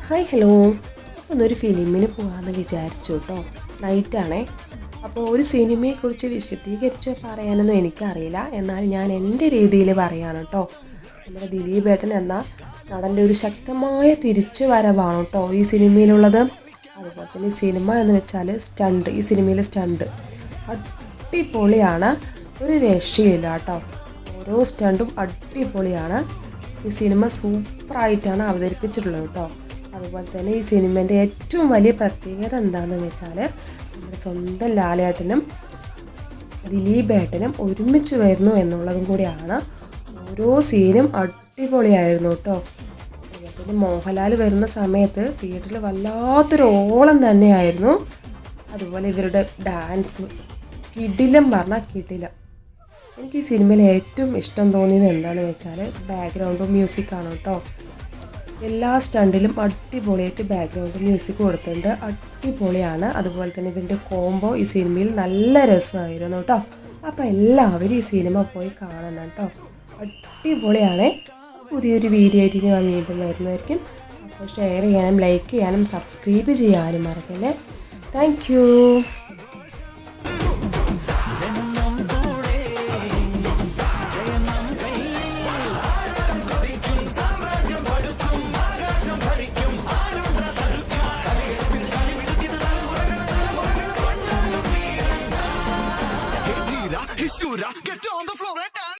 Hi hello. അപ്പോൾ ഒന്നൊരു ഫിലിമിന് പോകാമെന്ന് വിചാരിച്ചു കേട്ടോ. നൈറ്റാണേ. അപ്പോൾ ഒരു സിനിമയെക്കുറിച്ച് വിശദീകരിച്ച് പറയാനൊന്നും എനിക്കറിയില്ല, എന്നാൽ ഞാൻ എൻ്റെ രീതിയിൽ പറയാണ് കേട്ടോ. നമ്മുടെ ദിലീപേട്ടൻ എന്ന നടൻ്റെ ഒരു ശക്തമായ തിരിച്ചു വരവാണ് കേട്ടോ ഈ സിനിമയിലുള്ളത്. അതുപോലെ തന്നെ ഈ സിനിമ എന്ന് വെച്ചാൽ സ്റ്റണ്ട്, ഈ സിനിമയിലെ സ്റ്റണ്ട് അടിപൊളിയാണ്, ഒരു രക്ഷയില്ല കേട്ടോ. ഓരോ സ്റ്റണ്ടും അടിപൊളിയാണ്. ഈ സിനിമ സൂപ്പറായിട്ടാണ് അവതരിപ്പിച്ചിട്ടുള്ളത് കേട്ടോ. അതുപോലെ തന്നെ ഈ സിനിമേൻ്റെ ഏറ്റവും വലിയ പ്രത്യേകത എന്താണെന്ന് വെച്ചാൽ നമ്മുടെ സ്വന്തം ലാലേട്ടനും ദിലീപേട്ടനും ഒരുമിച്ച് വരുന്നു എന്നുള്ളതും കൂടിയാണ്. ഓരോ സീനും അടിപൊളിയായിരുന്നു കേട്ടോ. അതുപോലെ തന്നെ മോഹൻലാൽ വരുന്ന സമയത്ത് തിയേറ്ററിൽ വല്ലാത്തൊരു ഓളം തന്നെയായിരുന്നു. അതുപോലെ ഇവരുടെ ഡാൻസ് കിടിലം പറഞ്ഞാൽ കിടിലം. എനിക്ക് ഈ സിനിമയിൽ ഏറ്റവും ഇഷ്ടം തോന്നിയത് എന്താണെന്ന് വെച്ചാൽ ബാക്ക്ഗ്രൗണ്ട് മ്യൂസിക്കാണ് കേട്ടോ. എല്ലാ സ്റ്റണ്ടിലും അടിപൊളിയായിട്ട് ബാക്ക്ഗ്രൗണ്ട് മ്യൂസിക് കൊടുത്തിട്ടുണ്ട്, അടിപൊളിയാണ്. അതുപോലെ തന്നെ ഇതിൻ്റെ കോംബോ ഈ സിനിമയിൽ നല്ല രസമായിരുന്നു കേട്ടോ. അപ്പോൾ എല്ലാവരും ഈ സിനിമ പോയി കാണണം കേട്ടോ, അടിപൊളിയാണ്. പുതിയൊരു വീഡിയോ ആയിട്ട് ഞാൻ വീണ്ടും വരുന്നതായിരിക്കും. അപ്പോൾ ഷെയർ ചെയ്യാനും ലൈക്ക് ചെയ്യാനും സബ്സ്ക്രൈബ് ചെയ്യാനും മറക്കല്ലേ. താങ്ക്